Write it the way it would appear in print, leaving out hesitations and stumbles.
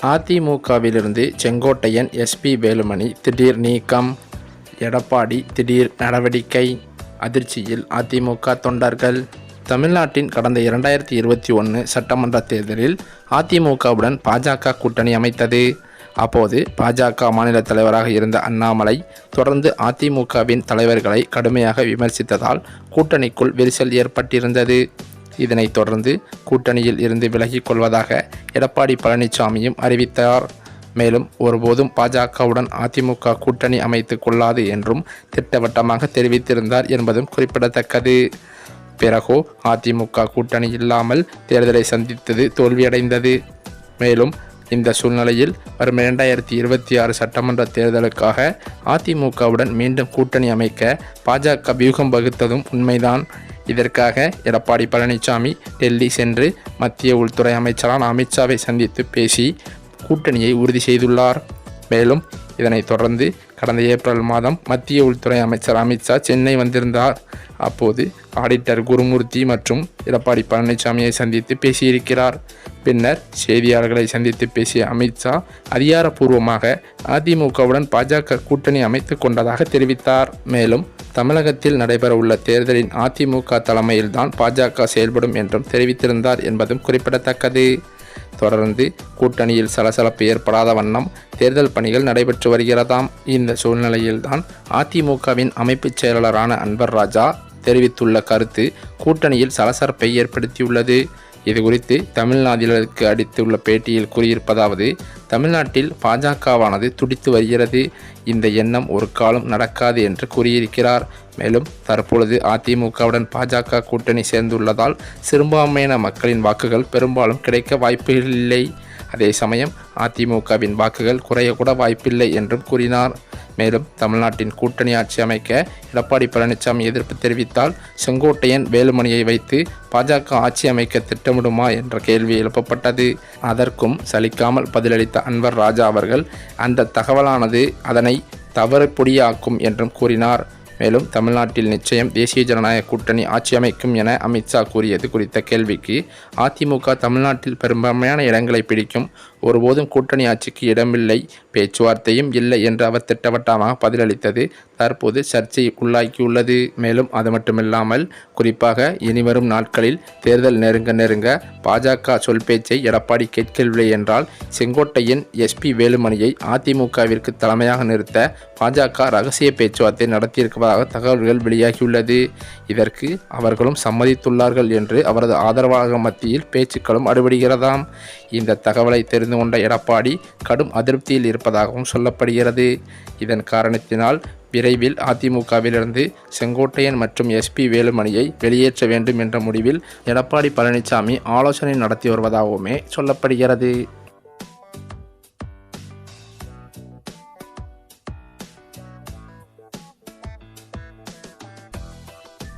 அதிமுகவிலிருந்து செங்கோட்டையன் எஸ்பி வேலுமணி திடீர் நீக்கம். எடப்பாடி திடீர் நடவடிக்கை. அதிர்ச்சியில் அதிமுக தொண்டர்கள். தமிழ்நாட்டின் கடந்த 2021 சட்டமன்ற தேர்தலில் அதிமுகவுடன் பாஜக கூட்டணி அமைத்தது. அப்போது பாஜக மாநில தலைவராக இருந்த அண்ணாமலை தொடர்ந்து அதிமுகவின் தலைவர்களை கடுமையாக விமர்சித்ததால் கூட்டணிக்குள் விரிசல் ஏற்பட்டிருந்தது. இதனைத் தொடர்ந்து கூட்டணியில் இருந்து விலகிக் கொள்வதாக எடப்பாடி பழனிசாமியும் அறிவித்தார். மேலும் ஒருபோதும் பாஜகவுடன் அதிமுக கூட்டணி அமைத்து கொள்ளாது என்றும் திட்டவட்டமாக தெரிவித்திருந்தார் என்பதும் குறிப்பிடத்தக்கது. பிறகோ அதிமுக கூட்டணி இல்லாமல் தேர்தலை சந்தித்தது தோல்வியடைந்தது. மேலும் இந்த சூழ்நிலையில் வரும் 2026 சட்டமன்ற தேர்தலுக்காக அதிமுகவுடன் மீண்டும் கூட்டணி அமைக்க பாஜக வியூகம் வகுத்ததும் உண்மைதான். இதற்காக எடப்பாடி பழனிசாமி டெல்லி சென்று மத்திய உள்துறை அமைச்சரான அமித்ஷாவை சந்தித்து பேசி கூட்டணியை உறுதி செய்துள்ளார். மேலும் இதனைத் தொடர்ந்து கடந்த ஏப்ரல் மாதம் மத்திய உள்துறை அமைச்சர் அமித்ஷா சென்னை வந்திருந்தார். அப்போது ஆடிட்டர் குருமூர்த்தி மற்றும் எடப்பாடி பழனிசாமியை சந்தித்து பேசியிருக்கிறார். பின்னர் செய்தியாளர்களை சந்தித்து பேசிய அமித்ஷா அதிகாரப்பூர்வமாக அதிமுகவுடன் பாஜக கூட்டணி அமைத்து கொண்டதாக தெரிவித்தார். மேலும் தமிழகத்தில் நடைபெறவுள்ள தேர்தலின் அதிமுக தலைமையில்தான் பாஜக செயல்படும் என்றும் தெரிவித்திருந்தார் என்பதும் குறிப்பிடத்தக்கது. தொடர்ந்து கூட்டணியில் சலசலப்பு ஏற்படாத வண்ணம் தேர்தல் பணிகள் நடைபெற்று வருகிறதாம். இந்த சூழ்நிலையில்தான் அதிமுகவின் அமைப்புச் செயலாளரான அன்வர் ராஜா தெரிவித்துள்ள கருத்து கூட்டணியில் சலசலப்பை ஏற்படுத்தியுள்ளது. இதுகுறித்து தமிழ்நாட்டிற்கு அளித்துள்ள பேட்டியில் கூறியிருப்பதாவது: தமிழ்நாட்டில் பாஜகவானது துடித்து வருகிறது. இந்த எண்ணம் ஒரு காலம் நடக்காது என்று கூறியிருக்கிறார். மேலும் தற்பொழுது அதிமுகவுடன் பாஜக கூட்டணி சேர்ந்துள்ளதால் சிறுபான்மையின மக்களின் வாக்குகள் பெரும்பாலும் கிடைக்க வாய்ப்புகள் இல்லை. அதே சமயம் அதிமுகவின் வாக்குகள் குறையக்கூட வாய்ப்பில்லை என்றும் கூறினார். மேலும் தமிழ்நாட்டின் கூட்டணி ஆட்சி அமைக்க எடப்பாடி பழனிசாமி எதிர்ப்பு தெரிவித்தால் செங்கோட்டையன் வேலுமணியை வைத்து பாஜக ஆட்சி அமைக்க திட்டமிடுமா என்ற கேள்வி எழுப்பப்பட்டது. அதற்கும் சலிக்காமல் பதிலளித்த அன்வர் ராஜா அவர்கள் அந்த தகவலானது அதனை தவறு பொடியாக்கும் என்றும் கூறினார். மேலும் தமிழ்நாட்டில் நிச்சயம் தேசிய ஜனநாயக கூட்டணி ஆட்சி அமைக்கும் என அமித்ஷா கூறியது குறித்த கேள்விக்கு அதிமுக தமிழ்நாட்டில் பெரும்பான்மையான இடங்களை பிடிக்கும், ஒருபோதும் கூட்டணி ஆட்சிக்கு இடமில்லை, பேச்சுவார்த்தையும் இல்லை என்று அவர் திட்டவட்டமாக பதிலளித்தது தற்போது சர்ச்சையை உள்ளாக்கியுள்ளது. மேலும் அது மட்டுமில்லாமல் குறிப்பாக இனிவரும் நாட்களில் தேர்தல் நெருங்க பாஜக சொல் பேச்சை எடப்பாடி கேட்கவில்லை என்றால் செங்கோட்டையன் எஸ்பி வேலுமணியை அதிமுகவிற்கு தலைமையாக நிறுத்த பாஜக ரகசிய பேச்சுவார்த்தை நடத்தியிருப்பதாக தகவல்கள் வெளியாகியுள்ளது. இதற்கு அவர்களும் சம்மதித்துள்ளார்கள் என்று அவரது ஆதரவாளர்கள் மத்தியில் பேச்சுக்களும் அடுபடுகிறதாம். இந்த தகவலை தெரிந்து கொண்ட எடப்பாடி கடும் அதிருப்தியில் இருப்பதாகவும் சொல்லப்படுகிறது. இதன் காரணத்தினால் விரைவில் அதிமுகவிலிருந்து செங்கோட்டையன் மற்றும் எஸ்பி வேலுமணியை வெளியேற்ற வேண்டும் என்ற முடிவில் எடப்பாடி பழனிசாமி ஆலோசனை நடத்தி வருவதாகவுமே சொல்லப்படுகிறது.